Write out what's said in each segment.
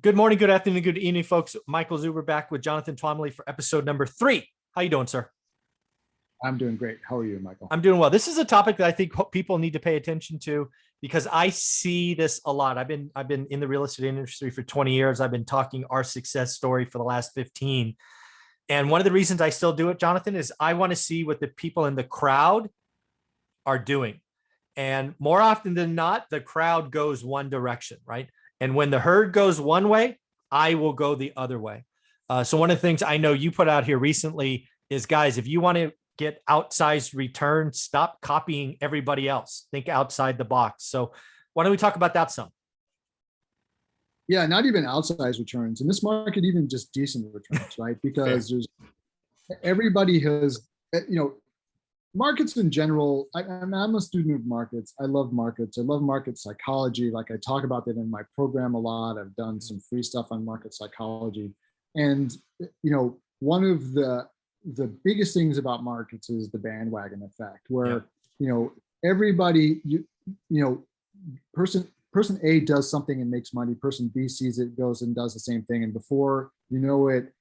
Good morning, good afternoon, good evening, folks. Michael Zuber back with Jonathan Twomley for episode number 3. How you doing, sir? I'm doing great. How are you, Michael? I'm doing well. This is a topic that I think people need to pay attention to because I see this a lot. I've been in the real estate industry for 20 years. I've been talking our success story for the last 15. And one of the reasons I still do it, Jonathan, is I want to see what the people in the crowd are doing. And more often than not, the crowd goes one direction, right? And when the herd goes one way, I will go the other way. So one of the things I know you put out here recently is, guys, if you want to get outsized returns, stop copying everybody else. Think outside the box. So why don't we talk about that some? Yeah, not even outsized returns. In this market, even just decent returns, right? Because there's everybody has, markets in general. I'm a student of markets. I love markets. I love market psychology. Like I talk about that in my program a lot. I've done some free stuff on market psychology. And, one of the biggest things about markets is the bandwagon effect, where, everybody, person A does something and makes money, person B sees it, goes and does the same thing. And before you know it,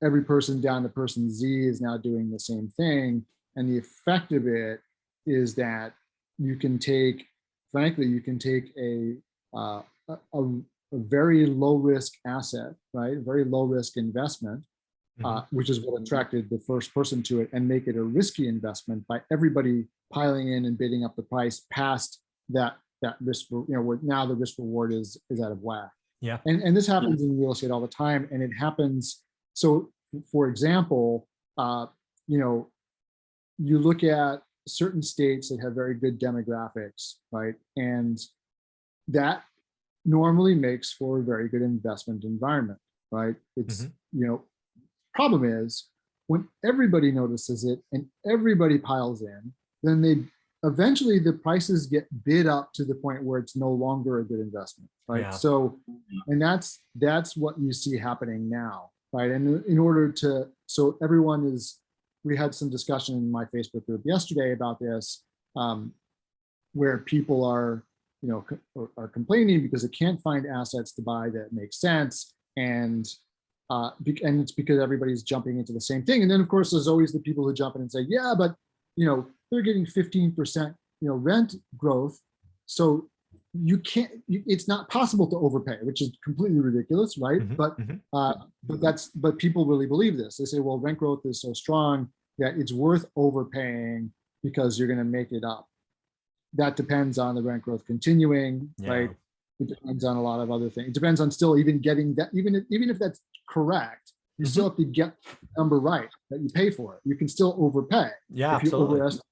every person down to person Z is now doing the same thing. And the effect of it is that you can take a very low risk asset, right? A very low risk investment, which is what attracted the first person to it, and make it a risky investment by everybody piling in and bidding up the price past that risk, where now the risk reward is out of whack. Yeah. And this happens in real estate all the time. And it happens. So for example, you look at certain states that have very good demographics, right? And that normally makes for a very good investment environment, right? It's, problem is when everybody notices it and everybody piles in, then eventually the prices get bid up to the point where it's no longer a good investment, right? Yeah. So, and that's what you see happening now, right? And so we had some discussion in my Facebook group yesterday about this, where people are complaining because they can't find assets to buy that make sense. And it's because everybody's jumping into the same thing. And then of course, there's always the people who jump in and say, yeah, but they're getting 15% rent growth. So it's not possible to overpay, which is completely ridiculous, right? But people really believe this. They say, well, rent growth is so strong that it's worth overpaying because you're going to make it up. That depends on the rent growth continuing, right? It depends on a lot of other things. It depends on still even getting that, even if that's correct, you still have to get the number right that you pay for it. You can still overpay if you overestimate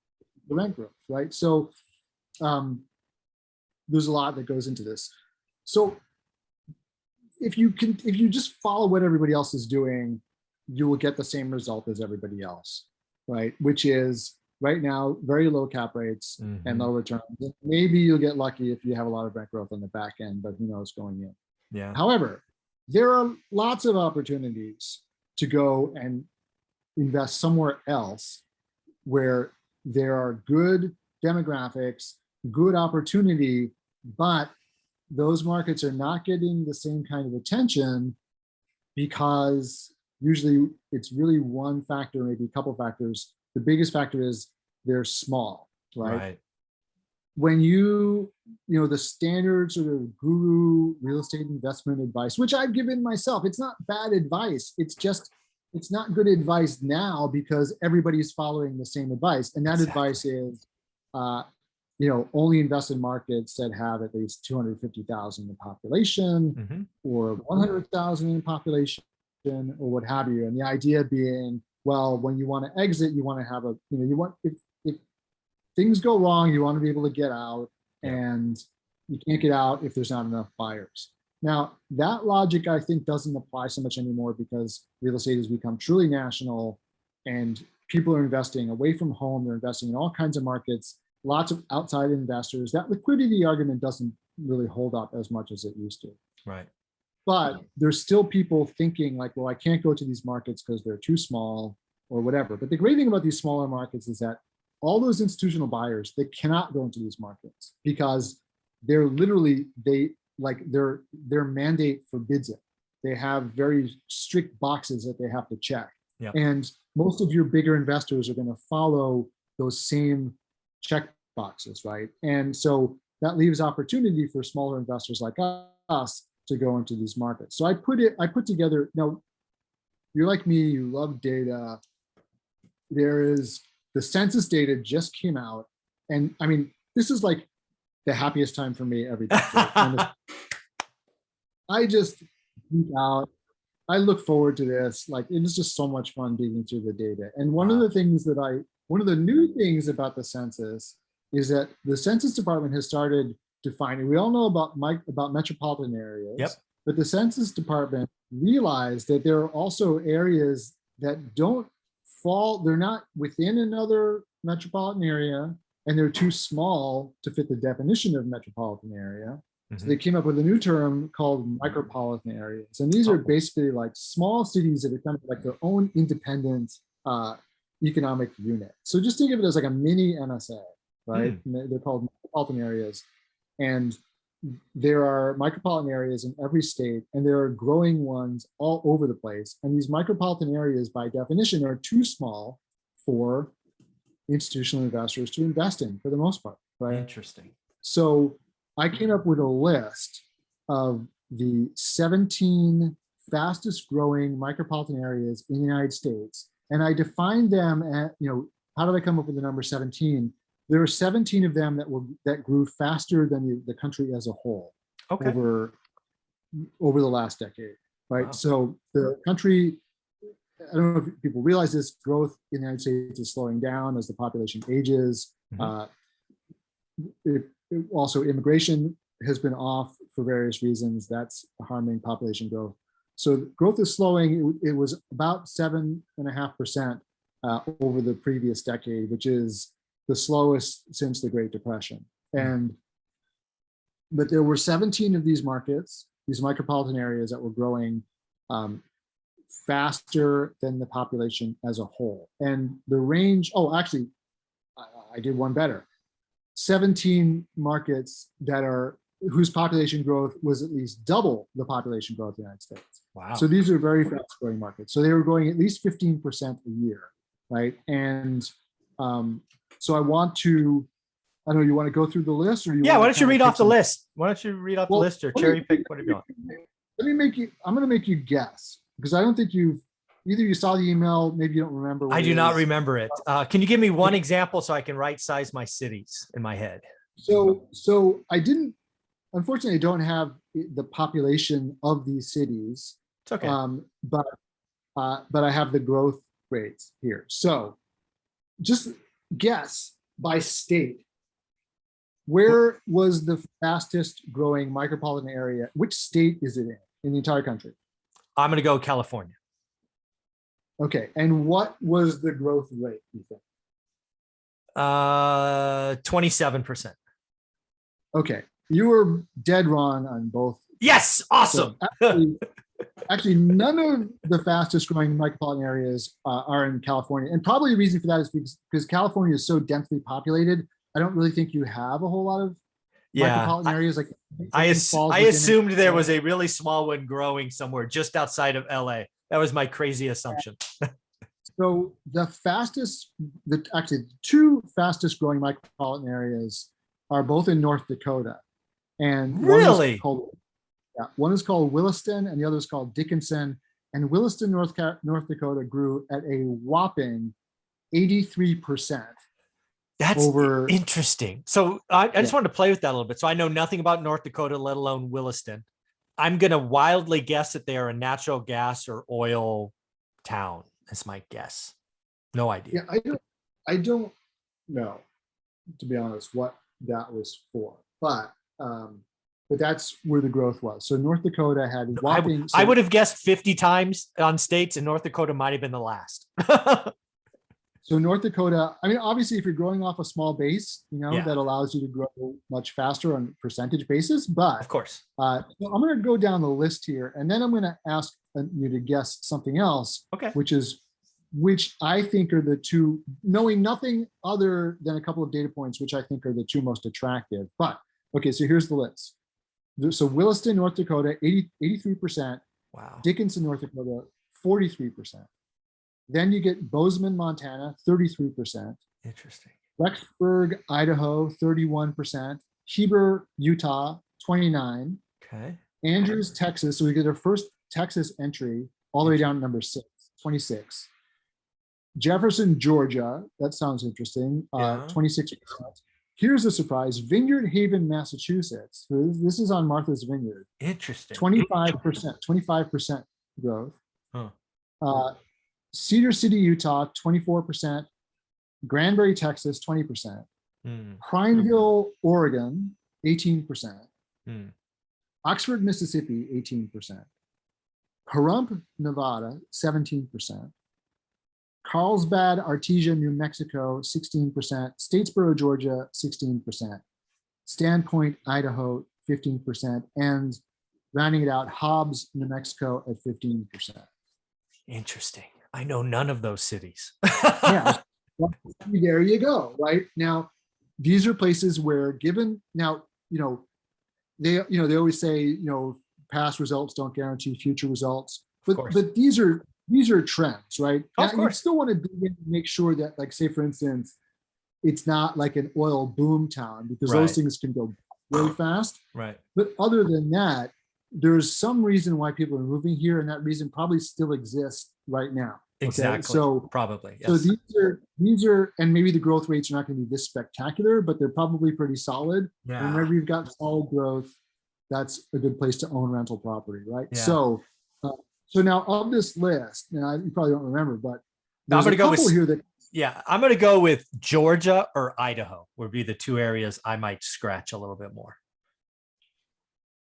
the rent growth, right? So there's a lot that goes into this. So if you just follow what everybody else is doing, you will get the same result as everybody else, right? Which is right now very low cap rates and low returns. Maybe you'll get lucky if you have a lot of rent growth on the back end, but who knows going in. Yeah. However, there are lots of opportunities to go and invest somewhere else where there are good demographics, good opportunity, but those markets are not getting the same kind of attention because usually it's really one factor, maybe a couple factors. The biggest factor is they're small, right? When the standard sort of guru real estate investment advice, which I've given myself, it's not bad advice. It's not good advice now because everybody's following the same advice. And that advice is, only invest in markets that have at least 250,000 in population or 100,000 in population or what have you. And the idea being, well, when you want to exit, you want to have if things go wrong, you want to be able to get out, and you can't get out if there's not enough buyers. Now, that logic, I think, doesn't apply so much anymore because real estate has become truly national and people are investing away from home. They're investing in all kinds of markets, lots of outside investors. That liquidity argument doesn't really hold up as much as it used to. Right. But there's still people thinking like, well, I can't go to these markets because they're too small or whatever. But the great thing about these smaller markets is that all those institutional buyers, they cannot go into these markets because they're literally, like their mandate forbids it. They have very strict boxes that they have to check. Yeah. And most of your bigger investors are going to follow those same check boxes, right? And so that leaves opportunity for smaller investors like us to go into these markets. So I put together, now you're like me, you love data. There is the census data just came out. And I mean, this is like the happiest time for me every day. I just geek out. I look forward to this. Like, it is just so much fun digging through the data. And one of the new things about the census is that the Census Department has started defining, we all know about metropolitan areas, Yep. but the Census Department realized that there are also areas that don't fall, they're not within another metropolitan area, and they're too small to fit the definition of metropolitan area. So they came up with a new term called micropolitan areas. And these are basically like small cities that are kind of like their own independent economic unit. So just think of it as like a mini MSA, right? They're called micropolitan areas. And there are micropolitan areas in every state, and there are growing ones all over the place. And these micropolitan areas, by definition, are too small for institutional investors to invest in for the most part, right? Interesting. So I came up with a list of the 17 fastest growing micropolitan areas in the United States. And I defined them at, how did I come up with the number 17? There are 17 of them that grew faster than the country as a whole over the last decade, right? Wow. So the country, I don't know if people realize this, growth in the United States is slowing down as the population ages. Also, immigration has been off for various reasons. That's harming population growth. So growth is slowing. It was about 7.5% over the previous decade, which is the slowest since the Great Depression. But there were 17 of these markets, these micropolitan areas, that were growing faster than the population as a whole. And the range, actually, I did one better. 17 markets whose population growth was at least double the population growth of the United States. Wow. So these are very fast growing markets. So they were growing at least 15% a year, right? And so I want to, I don't know, you want to go through the list, or why don't you read off the list? Why don't you read off the list, or cherry pick whatever you want? I'm going to make you guess, because I don't think either you saw the email, maybe you don't remember. I do not remember it. Can you give me one example so I can right size my cities in my head? So I didn't, unfortunately, I don't have the population of these cities. It's okay. But I have the growth rates here. So just guess by state. Where was the fastest growing micropolitan area? Which state is it in the entire country? I'm going to go California. Okay, and what was the growth rate, you think? 27%. Okay, you were dead wrong on both. Yes, awesome. So actually, none of the fastest growing micropolitan areas are in California. And probably the reason for that is because California is so densely populated. I don't really think you have a whole lot of micropolitan areas. Like I assumed there was a really small one growing somewhere just outside of LA. That was my crazy assumption. So actually the two fastest growing micropolitan areas are both in North Dakota. And really? One is called Williston and the other is called Dickinson. And Williston, North Dakota grew at a whopping 83%. That's interesting. So I just wanted to play with that a little bit. So I know nothing about North Dakota, let alone Williston. I'm going to wildly guess that they are a natural gas or oil town. That's my guess. No idea. Yeah, I don't know, to be honest, what that was for, but that's where the growth was. So North Dakota had whopping. I would have guessed 50 times on states, and North Dakota might have been the last. So North Dakota, I mean, obviously, if you're growing off a small base, that allows you to grow much faster on a percentage basis. But of course, I'm going to go down the list here, and then I'm going to ask you to guess something else. Okay. Which I think are the two, knowing nothing other than a couple of data points, which I think are the two most attractive. But okay, so here's the list. So Williston, North Dakota, 83%. Wow. Dickinson, North Dakota, 43%. Then you get Bozeman, Montana, 33%. Interesting. Rexburg, Idaho, 31%. Heber, Utah, 29. Okay. Andrews, Texas. So we get our first Texas entry all the way down to number 26. Jefferson, Georgia. That sounds interesting. Yeah. 26%. Here's a surprise. Vineyard Haven, Massachusetts. So this is on Martha's Vineyard. Interesting. 25% growth. Huh. Cedar City, Utah, 24%. Granbury, Texas, 20%. Prineville, Oregon, 18%. Oxford, Mississippi, 18%. Pahrump, Nevada, 17%. Carlsbad, Artesia, New Mexico, 16%. Statesboro, Georgia, 16%. Standpoint, Idaho, 15%. And rounding it out, Hobbs, New Mexico at 15%. Interesting. I know none of those cities. Yeah. Well, there you go. Right now, these are places where, given now, they always say, past results don't guarantee future results, but these are trends, right? Of course. You still want to dig in and make sure that, like, say for instance, it's not like an oil boom town, because those things can go really fast. Right. But other than that, there's some reason why people are moving here, and that reason probably still exists right now. Exactly. Okay? So probably. Yes. So these are, and maybe the growth rates are not going to be this spectacular, but they're probably pretty solid. Yeah. And whenever you've got solid growth, that's a good place to own rental property, right? Yeah. So now of this list, and you probably don't remember, but I'm going to go with here that. Yeah, I'm going to go with Georgia or Idaho would be the two areas I might scratch a little bit more.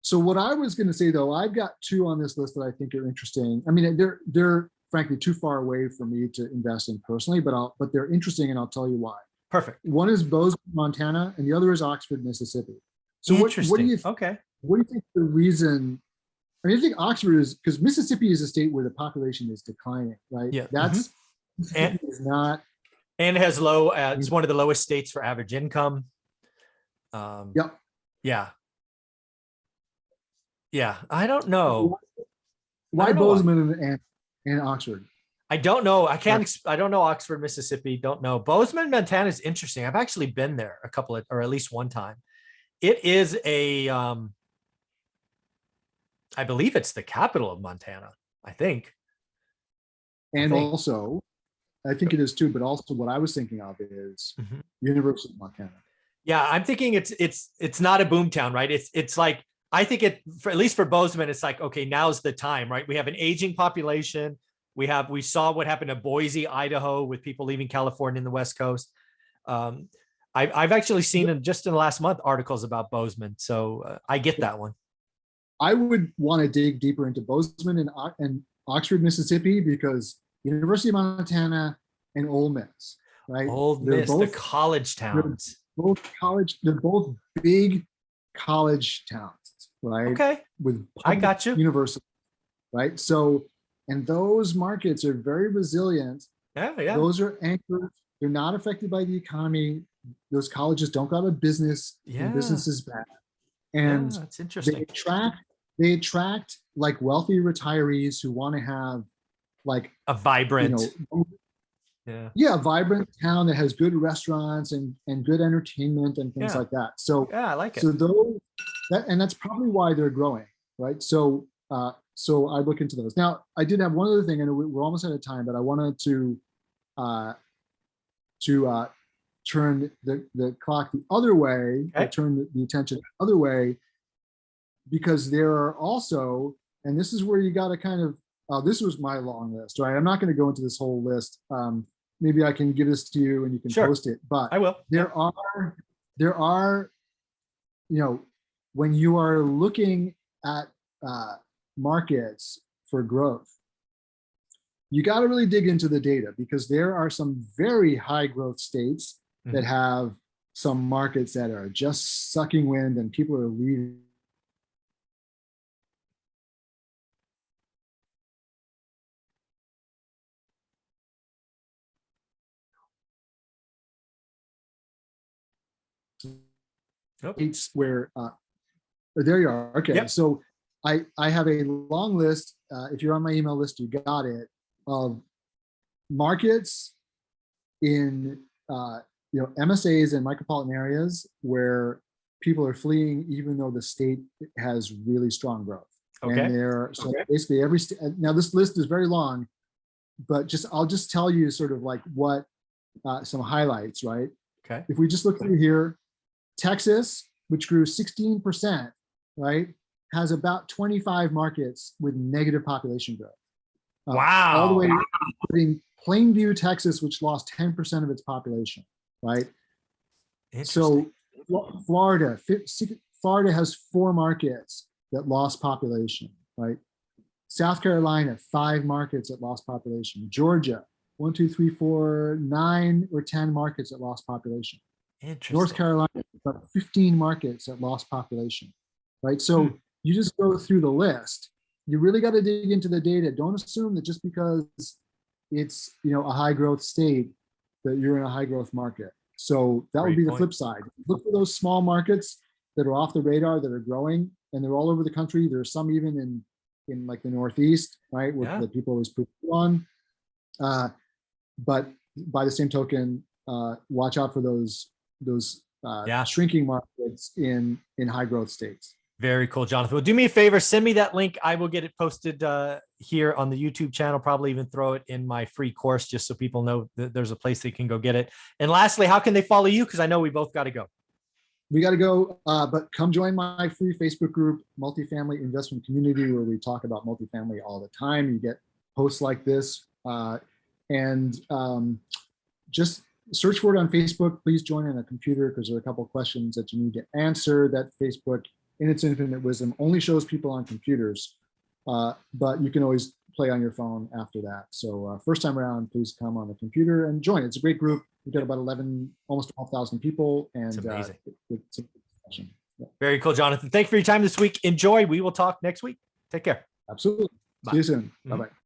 So what I was going to say, though, I've got two on this list that I think are interesting. I mean, they're frankly too far away for me to invest in personally, but they're interesting, and I'll tell you why. Perfect. One is Bozeman, Montana, and the other is Oxford, Mississippi. So what do you think the reason? I mean, I think Oxford is, because Mississippi is a state where the population is declining, right? Yeah. That's and is not, and it has low. It's one of the lowest states for average income. Yep. Yeah. Yeah. I don't know. Why Bozeman and Oxford? I don't know. I don't know Oxford, Mississippi. Don't know. Bozeman, Montana is interesting. I've actually been there or at least one time. It is I believe it's the capital of Montana, I think. And also, I think it is too, but also what I was thinking of is University of Montana. Yeah, I'm thinking it's not a boom town, right? It's like, I think at least for Bozeman, it's like, okay, now's the time, right? We have an aging population. We saw what happened to Boise, Idaho, with people leaving California in the West Coast. I've actually seen just in the last month articles about Bozeman, so I get that one. I would want to dig deeper into Bozeman and Oxford, Mississippi, because University of Montana and Ole Miss, right? Ole Miss, the college towns. They're both big college towns, right? Okay. With I got you. University, right? So, and those markets are very resilient. Yeah. Those are anchored. They're not affected by the economy. Those colleges don't go out of business. Yeah. And business is bad. And that's interesting. They attract like wealthy retirees who want to have like a vibrant, a vibrant town that has good restaurants and good entertainment and things like that. So I like it. So that's probably why they're growing, right? So I look into those. Now, I did have one other thing, and we're almost out of time, but I wanted to turn the clock the other way, turn the attention the other way, because there are also, and this is where you got to kind of, this was my long list, right? I'm not going to go into this whole list. Maybe I can give this to you and you can post it, but I will. There are, when you are looking at markets for growth, you got to really dig into the data, because there are some very high growth states that have some markets that are just sucking wind and people are leaving. States where There you are. Okay. Yep. So I have a long list. If you're on my email list, you got it, of markets in MSAs and micropolitan areas where people are fleeing, even though the state has really strong growth. Okay. And basically every now this list is very long, but I'll just tell you sort of like what some highlights, right? Okay. If we just look through here, Texas, which grew 16%, right, has about 25 markets with negative population growth. Wow. All the way to Plainview, Texas, which lost 10% of its population, right? So Florida has 4 markets that lost population, right? South Carolina, 5 markets that lost population. Georgia, 1, 2, 3, 4, 9 or 10 markets that lost population. North Carolina, about 15 markets that lost population, right? So you just go through the list. You really got to dig into the data. Don't assume that just because it's a high growth state that you're in a high growth market. So that would be the flip side. Look for those small markets that are off the radar, that are growing, and they're all over the country. There's some even in like the Northeast, right, where the people always put on. But by the same token, watch out for those shrinking markets in high growth states. Very cool, Jonathan. Well, do me a favor, send me that link. I will get it posted here on the YouTube channel, probably even throw it in my free course just so people know that there's a place they can go get it. And lastly, how can they follow you? Because I know we both got to go. We got to go, but come join my free Facebook group, Multifamily Investment Community, where we talk about multifamily all the time. You get posts like this, and just search for it on Facebook. Please join on a computer because there are a couple of questions that you need to answer. That Facebook, in its infinite wisdom, only shows people on computers, but you can always play on your phone after that. So first time around, please come on the computer and join. It's a great group. We've got about 11, almost 12,000 people, and it's amazing. It's a discussion. Very cool, Jonathan. Thank you for your time this week. Enjoy. We will talk next week. Take care. Absolutely. Bye. See you soon. Bye-bye.